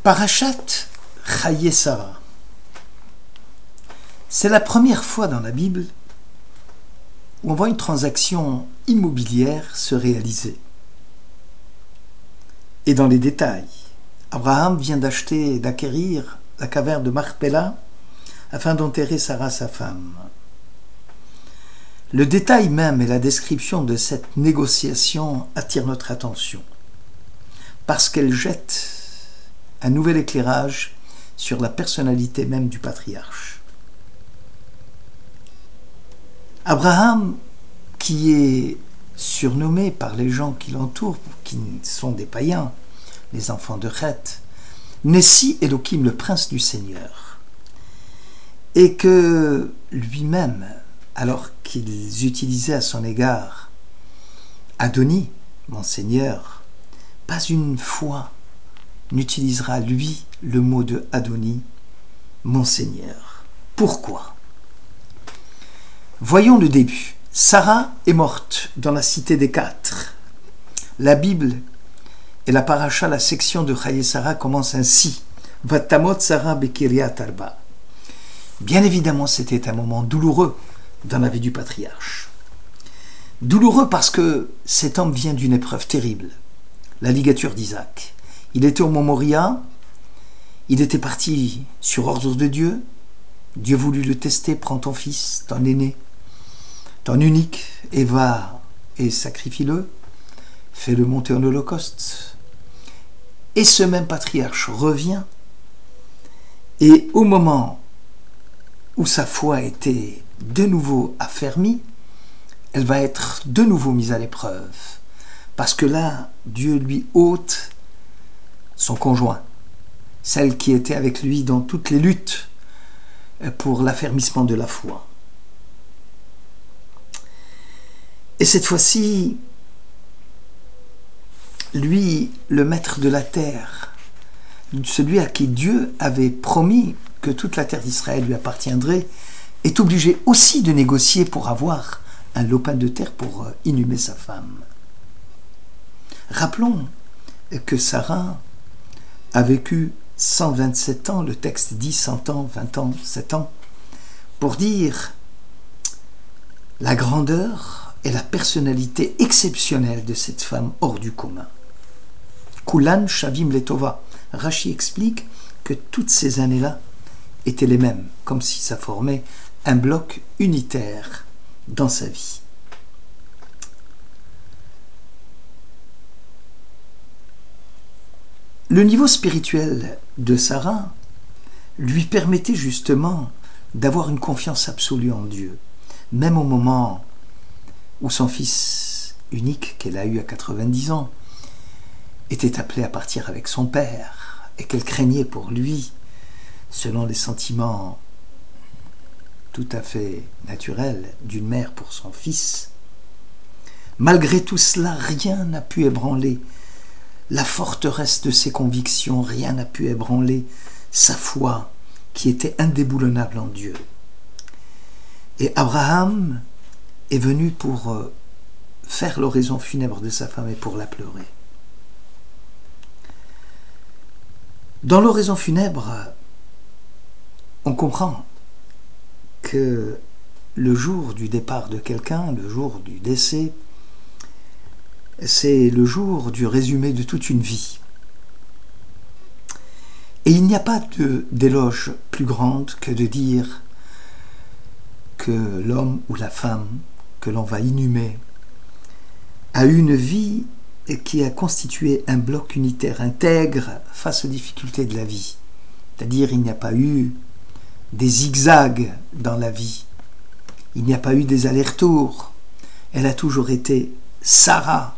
Parashat Chaye Sarah. C'est la première fois dans la Bible où on voit une transaction immobilière se réaliser. Et dans les détails, Abraham vient d'acquérir la caverne de Marpella afin d'enterrer Sarah, sa femme. Le détail même et la description de cette négociation attirent notre attention, parce qu'elle jette un nouvel éclairage sur la personnalité même du patriarche. Abraham, qui est surnommé par les gens qui l'entourent, qui sont des païens, les enfants de Chet, Nessi Elohim, le prince du Seigneur, et que lui-même, alors qu'ils utilisaient à son égard Adoni, mon Seigneur, pas une fois n'utilisera lui le mot de Adoni, mon Seigneur. Pourquoi? Voyons le début. Sarah est morte dans la cité des quatre. La Bible et la paracha, la section de Chaye Sarah commence ainsi. Vatamot Sarah Bekiriat Arba. Bien évidemment, c'était un moment douloureux dans la vie du patriarche. Douloureux parce que cet homme vient d'une épreuve terrible, la ligature d'Isaac. Il était au mont Moria, il était parti sur ordre de Dieu. Dieu voulut le tester, prends ton fils, ton aîné, ton unique, et va et sacrifie-le, fais-le monter en holocauste. Et ce même patriarche revient, et au moment où sa foi était de nouveau affermie, elle va être de nouveau mise à l'épreuve, parce que là, Dieu lui ôte son conjoint, celle qui était avec lui dans toutes les luttes pour l'affermissement de la foi. Et cette fois-ci, lui, le maître de la terre, celui à qui Dieu avait promis que toute la terre d'Israël lui appartiendrait, est obligé aussi de négocier pour avoir un lopin de terre pour inhumer sa femme. Rappelons que Sarah a vécu 127 ans, le texte dit 100 ans, 20 ans, 7 ans, pour dire la grandeur et la personnalité exceptionnelle de cette femme hors du commun. Kulan Shavim Letova. Rashi explique que toutes ces années-là étaient les mêmes, comme si ça formait un bloc unitaire dans sa vie. Le niveau spirituel de Sarah lui permettait justement d'avoir une confiance absolue en Dieu, même au moment où son fils unique, qu'elle a eu à 90 ans, était appelé à partir avec son père et qu'elle craignait pour lui, selon les sentiments tout à fait naturels d'une mère pour son fils. Malgré tout cela, rien n'a pu ébranler la forteresse de ses convictions, rien n'a pu ébranler sa foi qui était indéboulonnable en Dieu. Et Abraham est venu pour faire l'oraison funèbre de sa femme et pour la pleurer. Dans l'oraison funèbre, on comprend que le jour du départ de quelqu'un, le jour du décès, c'est le jour du résumé de toute une vie. Et il n'y a pas d'éloge plus grande que de dire que l'homme ou la femme que l'on va inhumer a eu une vie qui a constitué un bloc unitaire, intègre face aux difficultés de la vie. C'est-à-dire, il n'y a pas eu des zigzags dans la vie. Il n'y a pas eu des allers-retours. Elle a toujours été Sarah,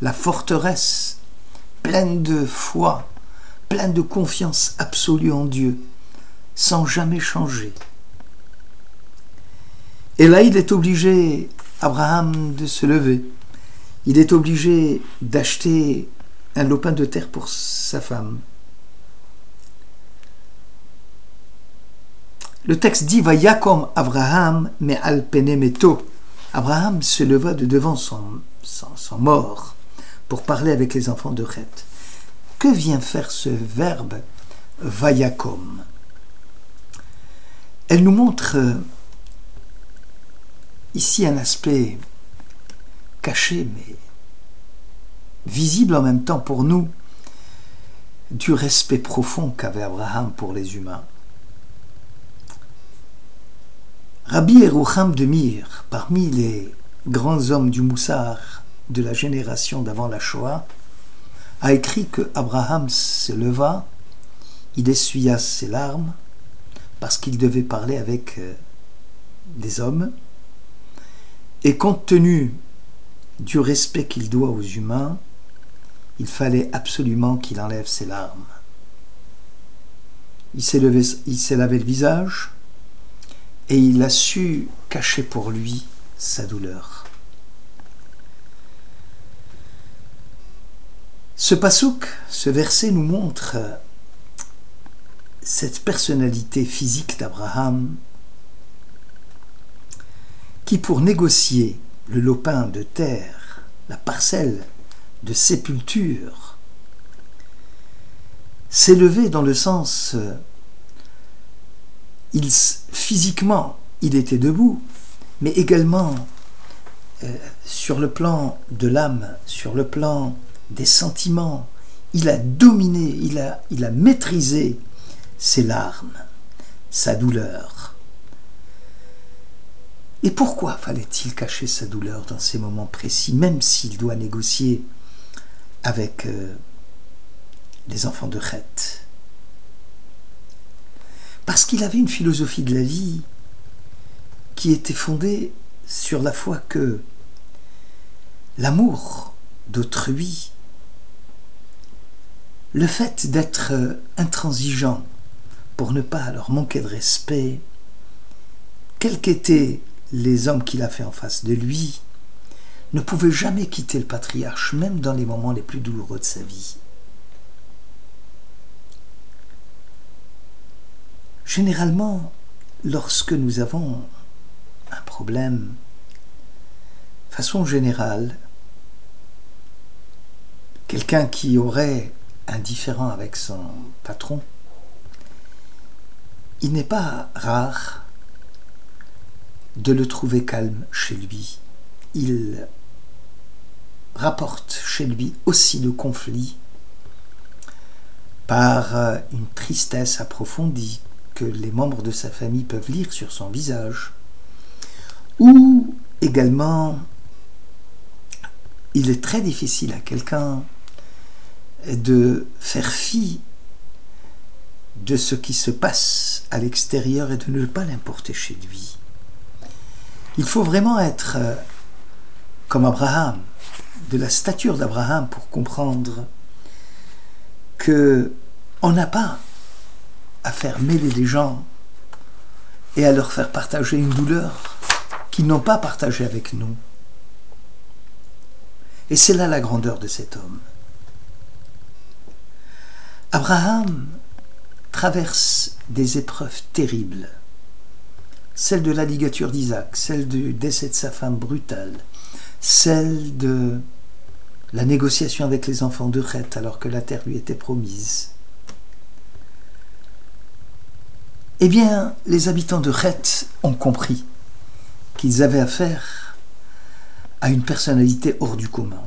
la forteresse, pleine de foi, pleine de confiance absolue en Dieu, sans jamais changer. Et là, il est obligé, Abraham, de se lever. Il est obligé d'acheter un lopin de terre pour sa femme. Le texte dit « Vayakom Abraham me'al pene meto ». Abraham se leva de devant son mort pour parler avec les enfants de Chet. que vient faire ce verbe vayakom? Elle nous montre ici un aspect caché, mais visible en même temps pour nous, du respect profond qu'avait Abraham pour les humains. Rabbi Yerucham de Mir, parmi les grands hommes du Moussar de la génération d'avant la Shoah, a écrit que Abraham se leva, il essuya ses larmes parce qu'il devait parler avec des hommes, et compte tenu du respect qu'il doit aux humains, il fallait absolument qu'il enlève ses larmes. Il s'est lavé le visage et il a su cacher pour lui sa douleur. Ce pasouk, ce verset nous montre cette personnalité physique d'Abraham qui, pour négocier le lopin de terre, la parcelle de sépulture, s'est levé dans le sens physiquement il était debout, mais également sur le plan de l'âme, sur le plan des sentiments, il a dominé, il a maîtrisé ses larmes, sa douleur. Et pourquoi fallait-il cacher sa douleur dans ces moments précis, même s'il doit négocier avec les enfants de Chet? Parce qu'il avait une philosophie de la vie qui était fondée sur la foi que l'amour d'autrui, le fait d'être intransigeant pour ne pas leur manquer de respect, quels qu'étaient les hommes qu'il a fait en face de lui, ne pouvait jamais quitter le patriarche, même dans les moments les plus douloureux de sa vie. Généralement, lorsque nous avons un problème, de façon générale, quelqu'un qui aurait un différend avec son patron, il n'est pas rare de le trouver calme chez lui. Il rapporte chez lui aussi le conflit par une tristesse approfondie que les membres de sa famille peuvent lire sur son visage, ou également il est très difficile à quelqu'un de faire fi de ce qui se passe à l'extérieur et de ne pas l'importer chez lui. Il faut vraiment être comme Abraham, de la stature d'Abraham, pour comprendre que on n'a pas à faire mêler les gens et à leur faire partager une douleur qu'ils n'ont pas partagée avec nous. Et c'est là la grandeur de cet homme. Abraham traverse des épreuves terribles, celle de la ligature d'Isaac, celle du décès de sa femme brutale, celle de la négociation avec les enfants de Chet alors que la terre lui était promise. Eh bien, les habitants de Chet ont compris qu'ils avaient affaire à une personnalité hors du commun.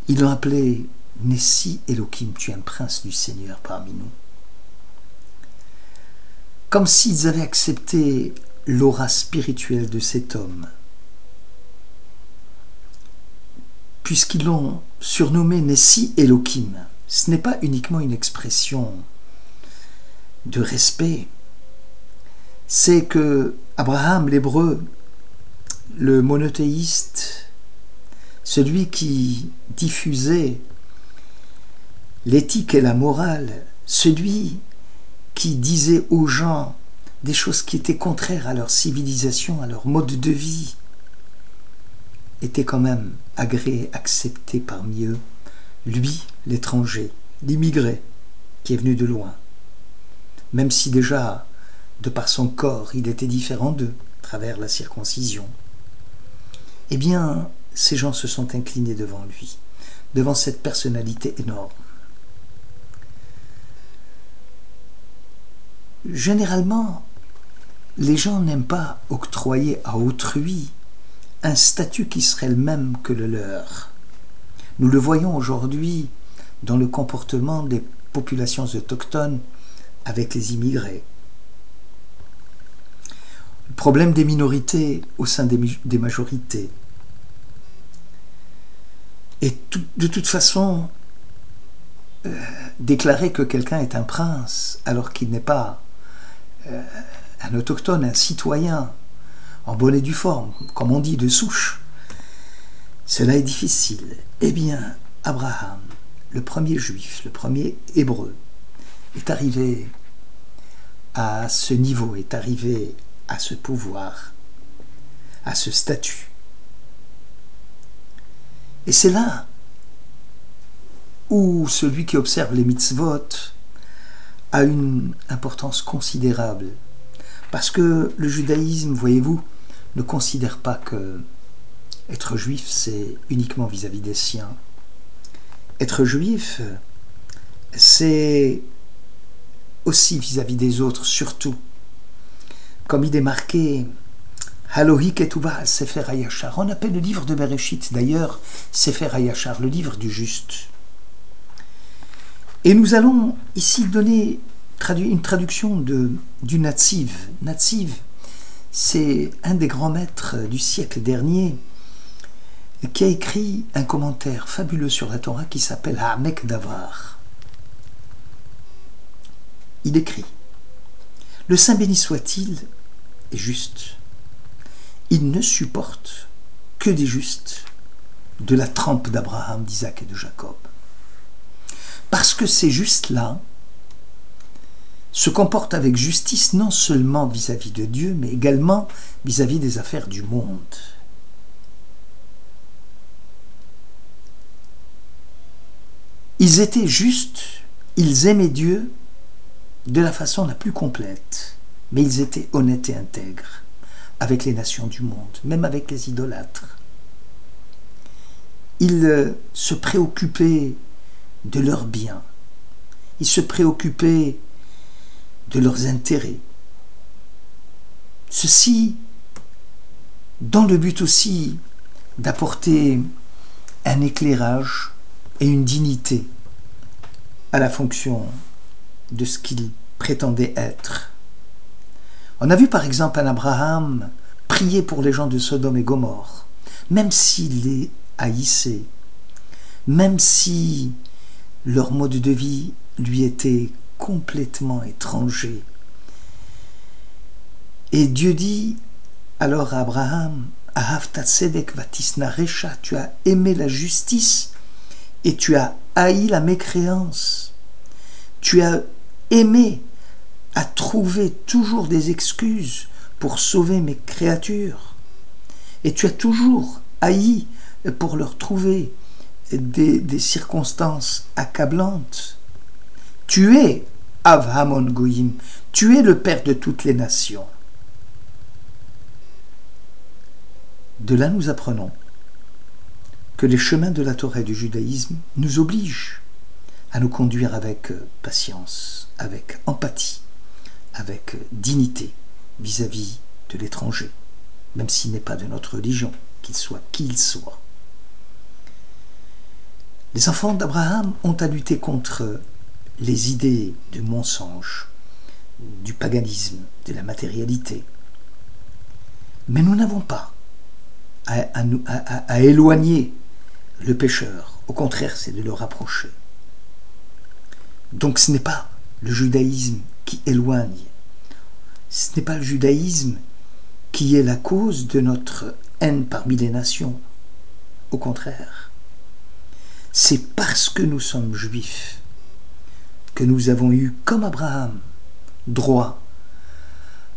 Ils l'ont appelé Nessi Elohim, tu es un prince du Seigneur parmi nous. Comme s'ils avaient accepté l'aura spirituelle de cet homme, puisqu'ils l'ont surnommé Nessi Elohim. Ce n'est pas uniquement une expression de respect, c'est que Abraham, l'hébreu, le monothéiste, celui qui diffusait l'éthique et la morale, celui qui disait aux gens des choses qui étaient contraires à leur civilisation, à leur mode de vie, était quand même agréé, accepté parmi eux, lui, l'étranger, l'immigré, qui est venu de loin. Même si déjà, de par son corps, il était différent d'eux, à travers la circoncision. Eh bien, ces gens se sont inclinés devant lui, devant cette personnalité énorme. généralement, les gens n'aiment pas octroyer à autrui un statut qui serait le même que le leur. Nous le voyons aujourd'hui dans le comportement des populations autochtones avec les immigrés. Le problème des minorités au sein des majorités. Et de toute façon, déclarer que quelqu'un est un prince alors qu'il n'est pas un autochtone, un citoyen, en bonne et due forme, comme on dit, de souche, cela est difficile. Eh bien, Abraham, le premier juif, le premier hébreu, est arrivé à ce niveau, est arrivé à ce pouvoir, à ce statut. Et c'est là où celui qui observe les mitzvot a une importance considérable. Parce que le judaïsme, voyez-vous, ne considère pas que être juif, c'est uniquement vis-à-vis des siens. Être juif, c'est aussi vis-à-vis des autres, surtout. Comme il est marqué, Halohi Ketuva Sefer HaYashar. On appelle le livre de Bereshit, d'ailleurs, Sefer HaYashar, le livre du juste. Et nous allons ici donner une traduction du Netziv. Netziv, c'est un des grands maîtres du siècle dernier qui a écrit un commentaire fabuleux sur la Torah qui s'appelle Ha'amek Davar. Il écrit « Le Saint béni soit-il est juste. Il ne supporte que des justes de la trempe d'Abraham, d'Isaac et de Jacob. Parce que ces justes-là se comportent avec justice non seulement vis-à-vis de Dieu, mais également vis-à-vis des affaires du monde. Ils étaient justes, ils aimaient Dieu de la façon la plus complète, mais ils étaient honnêtes et intègres avec les nations du monde, même avec les idolâtres. Ils se préoccupaient de leurs biens, ils se préoccupaient de leurs intérêts. Ceci dans le but aussi d'apporter un éclairage et une dignité à la fonction de ce qu'ils prétendaient être. On a vu par exemple un Abraham prier pour les gens de Sodome et Gomorrhe, même s'il les haïssait, même si leur mode de vie lui était complètement étranger. Et Dieu dit alors à Abraham, Ahavta tzedek vatisna recha, tu as aimé la justice et tu as haï la mécréance. Tu as aimé à trouver toujours des excuses pour sauver mes créatures. Et tu as toujours haï pour leur trouver des circonstances accablantes. Tu es Avhamon Goyim, tu es le Père de toutes les nations. De là nous apprenons que les chemins de la Torah et du judaïsme nous obligent à nous conduire avec patience, avec empathie, avec dignité vis-à-vis de l'étranger, même s'il n'est pas de notre religion, qu'il soit qui il soit. Les enfants d'Abraham ont à lutter contre les idées du mensonge, du paganisme, de la matérialité. Mais nous n'avons pas à éloigner le pécheur. Au contraire, c'est de le rapprocher. Donc ce n'est pas le judaïsme qui éloigne. Ce n'est pas le judaïsme qui est la cause de notre haine parmi les nations. Au contraire, c'est parce que nous sommes juifs que nous avons eu, comme Abraham, droit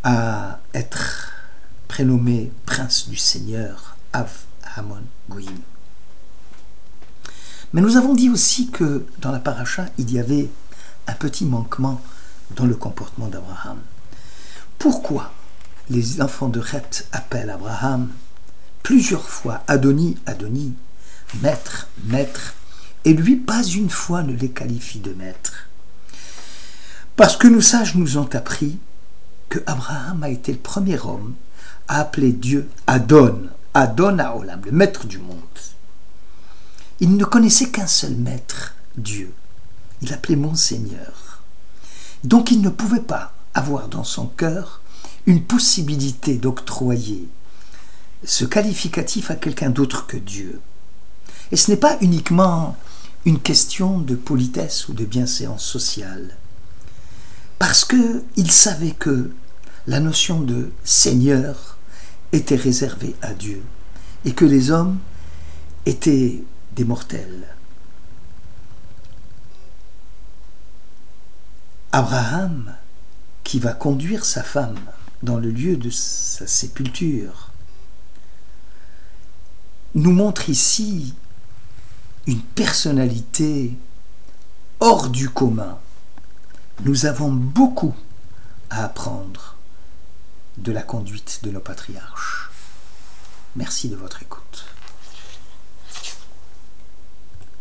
à être prénommé prince du Seigneur, Avhamon Goyim. Mais nous avons dit aussi que dans la paracha, il y avait un petit manquement dans le comportement d'Abraham. Pourquoi les enfants de Heth appellent Abraham plusieurs fois Adoni, Adoni, maître, maître, et lui pas une fois ne les qualifie de maître? Parce que nos sages nous ont appris que Abraham a été le premier homme à appeler Dieu Adon, Adon Haolam, le maître du monde. Il ne connaissait qu'un seul maître, Dieu. Il l'appelait mon Seigneur. Donc il ne pouvait pas avoir dans son cœur une possibilité d'octroyer ce qualificatif à quelqu'un d'autre que Dieu. Et ce n'est pas uniquement une question de politesse ou de bienséance sociale. Parce qu'il savait que la notion de Seigneur était réservée à Dieu et que les hommes étaient des mortels. Abraham, qui va conduire sa femme dans le lieu de sa sépulture, nous montre ici une personnalité hors du commun. Nous avons beaucoup à apprendre de la conduite de nos patriarches. Merci de votre écoute.